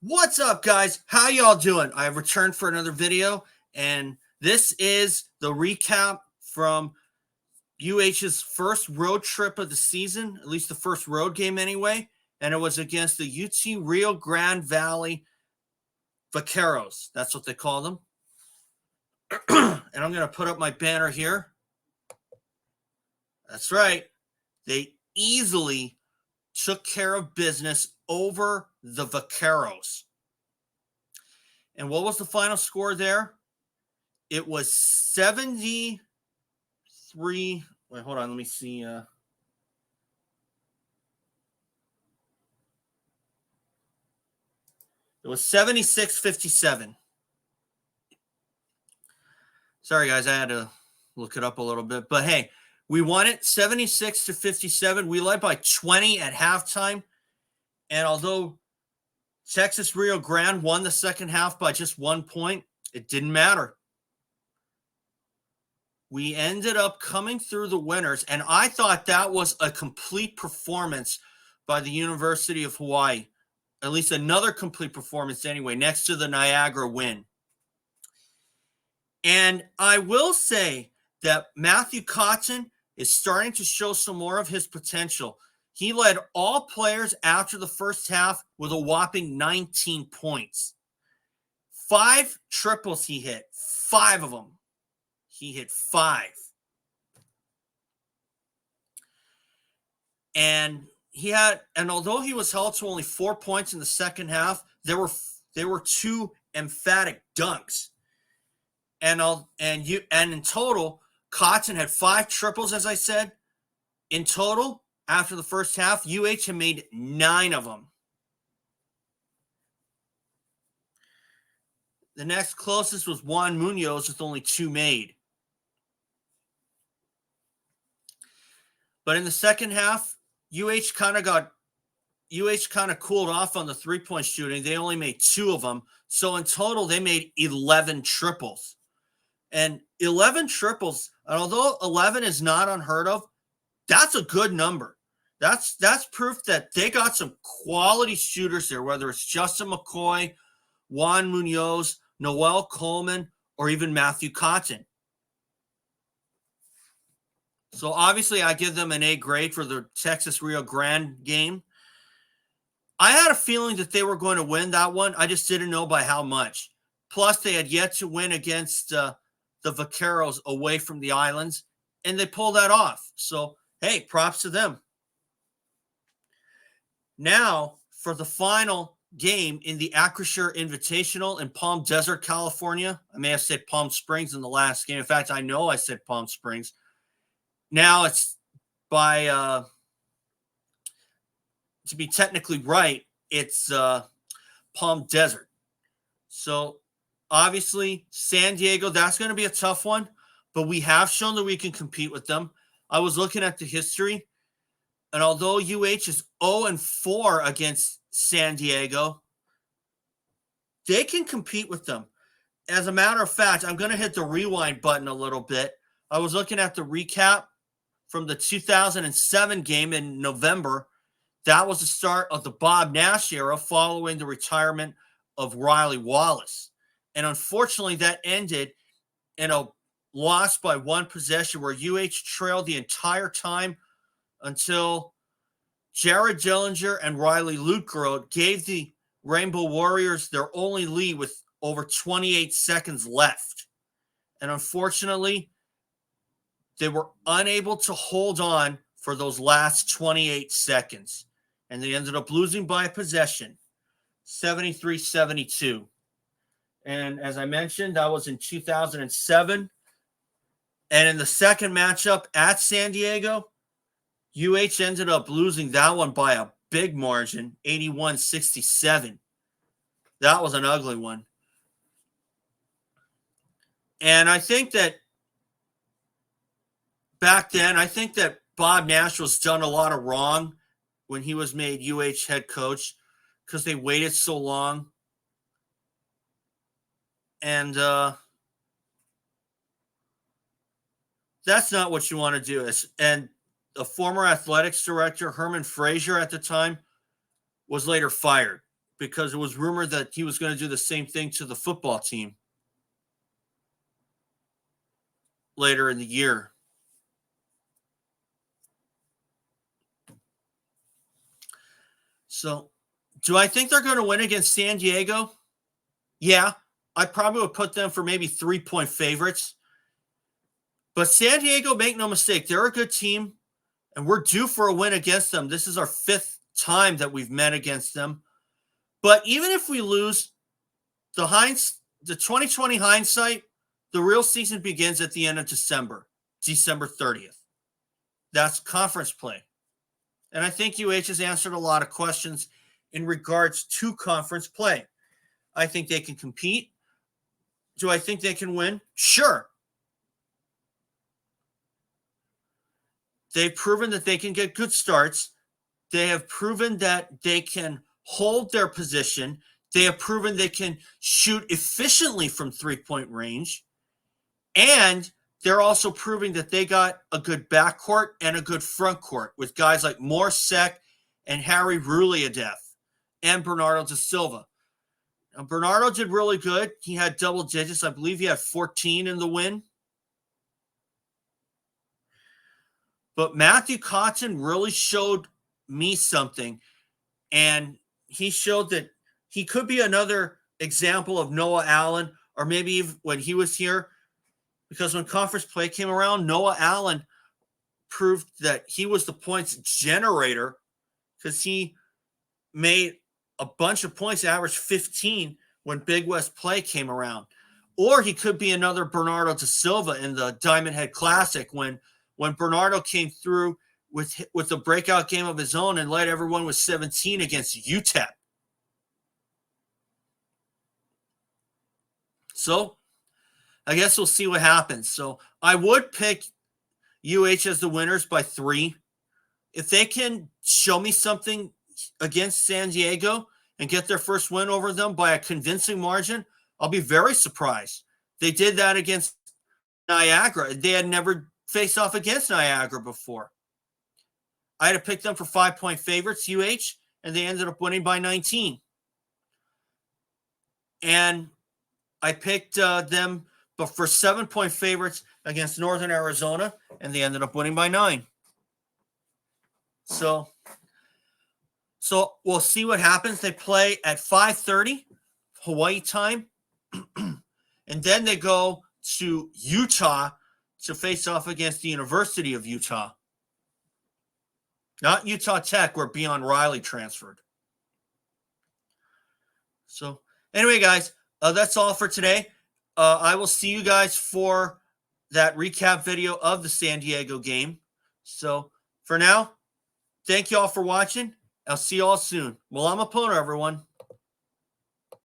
What's up, guys? How y'all doing? I have returned for another video, and this is the recap from UH's first road trip of the season, at least the first road game anyway, and it was against the UT Rio Grande Valley Vaqueros. That's what they call them. And I'm going to put up my banner here. That's right. They easily took care of business over the Vaqueros. And what was the final score there? It was 73. Wait, hold on. Let me see. It was 76-57. Sorry, guys. I had to look it up a little bit. But, hey, we won it 76-57. We led by 20 at halftime. And although Texas Rio Grande won the second half by just 1 point, it didn't matter. We ended up coming through the winners, and I thought that was a complete performance by the University of Hawaii. At least another complete performance anyway, next to the Niagara win. And I will say that Matthue Cotton is starting to show some more of his potential. He led all players after the first half with a whopping 19 points. 5 triples he hit. 5 of them. He hit 5. And although he was held to only 4 points in the second half, there were 2 emphatic dunks. And in total, Cotton had 5 triples, as I said. In total, after the first half, UH had made 9 of them. The next closest was Juan Munoz with only 2 made. But in the second half, UH kind of cooled off on the three-point shooting. They only made 2 of them. So in total, they made 11 triples. And 11 triples, and although 11 is not unheard of, that's a good number. That's proof that they got some quality shooters there, whether it's Justin McCoy, Juan Munoz, Noel Coleman, or even Matthue Cotton. So obviously I give them an A grade for the Texas Rio Grande game. I had a feeling that they were going to win that one. I just didn't know by how much. Plus, they had yet to win against the Vaqueros away from the islands, and they pulled that off. So, hey, props to them. Now, for the final game in the Acrisure Invitational in Palm Desert, California. I may have said Palm Springs in the last game. In fact, I know I said Palm Springs. Now it's to be technically right, it's Palm Desert. So, obviously, San Diego, that's going to be a tough one. But we have shown that we can compete with them. I was looking at the history. And although UH is 0-4 against San Diego, they can compete with them. As a matter of fact, I'm going to hit the rewind button a little bit. I was looking at the recap from the 2007 game in November. That was the start of the Bob Nash era following the retirement of Riley Wallace. And unfortunately, that ended in a loss by 1 possession where UH trailed the entire time until Jared Dillinger and Riley Lutgerode gave the Rainbow Warriors their only lead with over 28 seconds left. And unfortunately, they were unable to hold on for those last 28 seconds. And they ended up losing by a possession, 73-72. And as I mentioned, that was in 2007. And in the second matchup at San Diego, UH ended up losing that one by a big margin, 81-67. That was an ugly one. And I think that back then, I think that Bob Nash was done a lot of wrong when he was made UH head coach because they waited so long. And that's not what you want to do. And the former athletics director, Herman Frazier, at the time, was later fired because it was rumored that he was going to do the same thing to the football team later in the year. So, do I think they're going to win against San Diego? Yeah, I probably would put them for maybe 3-point favorites. But San Diego, make no mistake, they're a good team, and we're due for a win against them. This is our 5th time that we've met against them. But even if we lose, the 2020 hindsight, the real season begins at the end of December 30th. That's conference play. And I think UH has answered a lot of questions in regards to conference play. I think they can compete. Do I think they can win? Sure. They've proven that they can get good starts. They have proven that they can hold their position. They have proven they can shoot efficiently from 3-point range. And they're also proving that they got a good backcourt and a good front court with guys like Morsek and Harry Ruliadeff and Bernardo da Silva. Now, Bernardo did really good. He had double digits. I believe he had 14 in the win. But Matthue Cotton really showed me something. And he showed that he could be another example of Noah Allen, or maybe even when he was here. Because when conference play came around, Noah Allen proved that he was the points generator because he made a bunch of points, averaged 15 when Big West play came around. Or he could be another Bernardo da Silva in the Diamond Head Classic when Bernardo came through with a breakout game of his own and led everyone with 17 against UTEP. So I guess we'll see what happens. So I would pick UH as the winners by 3. If they can show me something against San Diego and get their first win over them by a convincing margin, I'll be very surprised. They did that against Niagara. They had never faced off against Niagara before. I had to pick them for 5-point favorites, UH, and they ended up winning by 19. And I picked them but for 7-point favorites against Northern Arizona, and they ended up winning by 9. So we'll see what happens. They play at 5:30 Hawaii time, and then they go to Utah to face off against the University of Utah. Not Utah Tech, where Beon Riley transferred. So anyway, guys, that's all for today. I will see you guys for that recap video of the San Diego game. So for now, thank you all for watching. I'll see you all soon. Malama Pono, everyone.